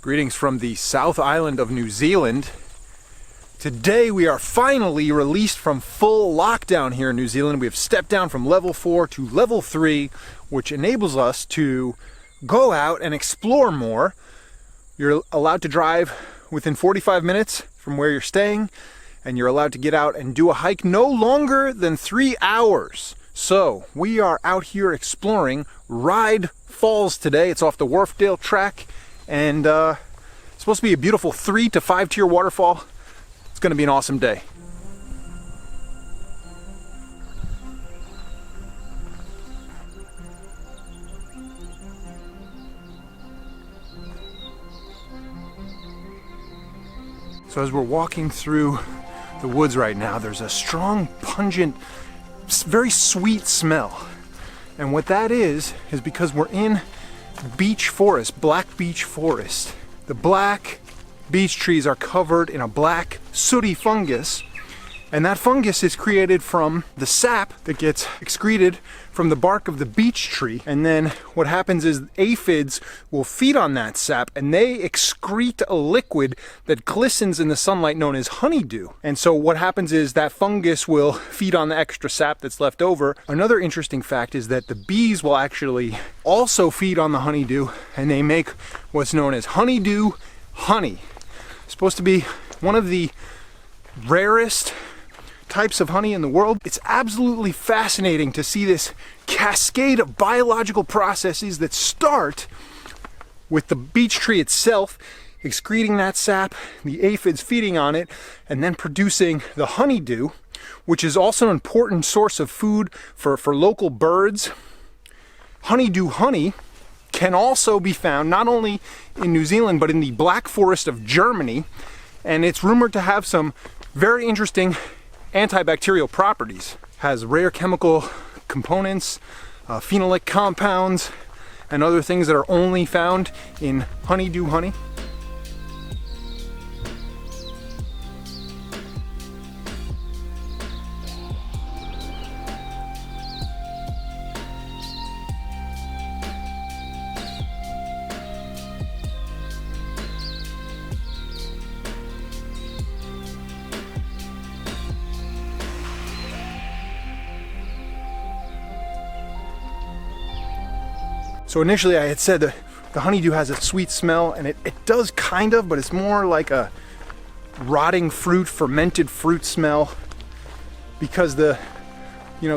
Greetings from the South Island of New Zealand. Today we are finally released from full lockdown here in New Zealand. We have stepped down from level 4 to level 3, which enables us to go out and explore more. You're allowed to drive within 45 minutes from where you're staying, and you're allowed to get out and do a hike no longer than 3 hours. So we are out here exploring Ryde Falls today. It's off the Wharfdale track, and it's supposed to be a beautiful 3 to 5 tier waterfall. It's going to be an awesome day. So as we're walking through the woods right now, there's a strong, pungent, very sweet smell. And what that is because we're in beech forest, black beech forest. The black beech trees are covered in a black sooty fungus, and that fungus is created from the sap that gets excreted from the bark of the beech tree. And then what happens is aphids will feed on that sap, and they excrete a liquid that glistens in the sunlight known as honeydew. And so what happens is that fungus will feed on the extra sap that's left over. Another interesting fact is that the bees will actually also feed on the honeydew, and they make what's known as honeydew honey. It's supposed to be one of the rarest types of honey in the world. It's absolutely fascinating to see this cascade of biological processes that start with the beech tree itself excreting that sap, the aphids feeding on it, and then producing the honeydew, which is also an important source of food for local birds. Honeydew honey can also be found not only in New Zealand but in the Black Forest of Germany, and it's rumored to have some very interesting antibacterial properties. Has rare chemical components, phenolic compounds, and other things that are only found in honeydew honey. So initially I had said that the honeydew has a sweet smell, and it does kind of, but it's more like a rotting fruit, fermented fruit smell, because the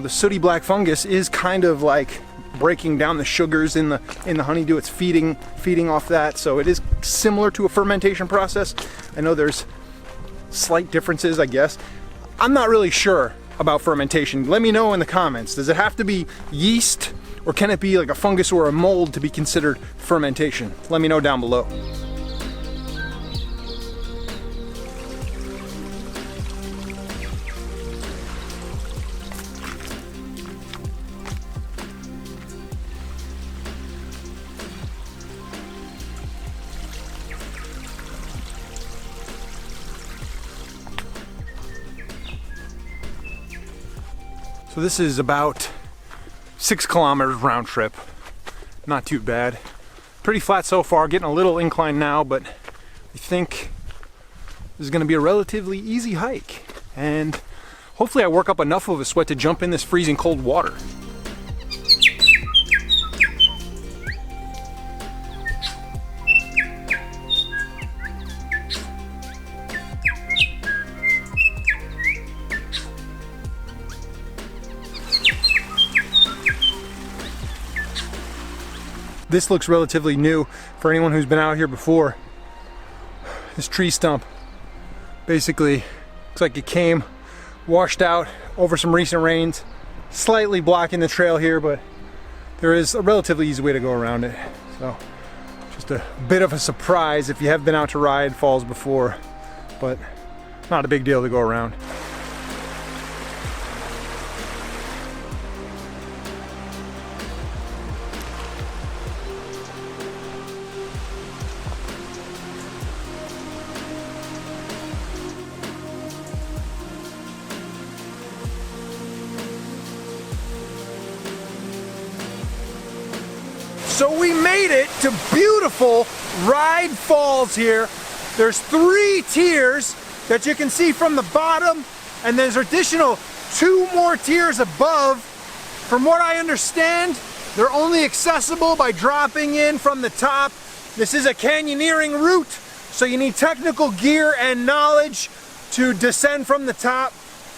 sooty black fungus is kind of like breaking down the sugars in the honeydew. It's feeding off that, so it is similar to a fermentation process. I know there's slight differences, I guess. I'm not really sure about fermentation. Let me know in the comments. Does it have to be yeast, or can it be like a fungus or a mold to be considered fermentation? Let me know down below. So this is about 6 kilometers round trip. Not too bad. Pretty flat so far, getting a little incline now, but I think this is going to be a relatively easy hike. And hopefully I work up enough of a sweat to jump in this freezing cold water. This looks relatively new for anyone who's been out here before. This tree stump basically looks like it came washed out over some recent rains, slightly blocking the trail here, but there is a relatively easy way to go around it. So just a bit of a surprise if you have been out to Ryde Falls before, but not a big deal to go around. So we made it to beautiful Ryde Falls here. There's 3 tiers that you can see from the bottom, and there's additional 2 more tiers above. From what I understand, they're only accessible by dropping in from the top. This is a canyoneering route, so you need technical gear and knowledge to descend from the top.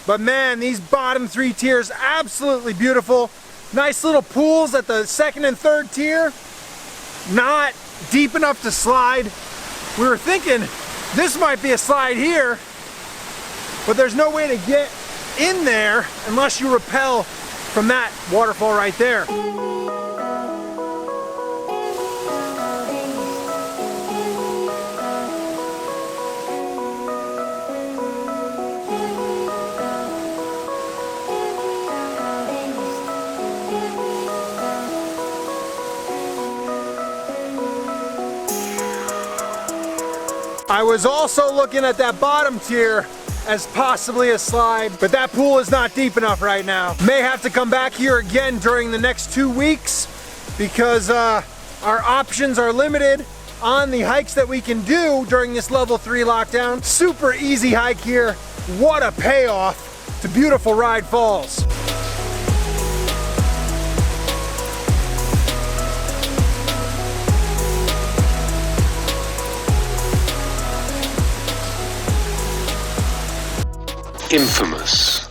But man, these bottom 3 tiers, absolutely beautiful. Nice little pools at the 2nd and 3rd tier. Not deep enough to slide. We were thinking this might be a slide here, but there's no way to get in there unless you rappel from that waterfall right there. I was also looking at that bottom tier as possibly a slide, but that pool is not deep enough right now. May have to come back here again during the next 2 weeks because our options are limited on the hikes that we can do during this level 3 lockdown. Super easy hike here. What a payoff to beautiful Ryde Falls. Infamous.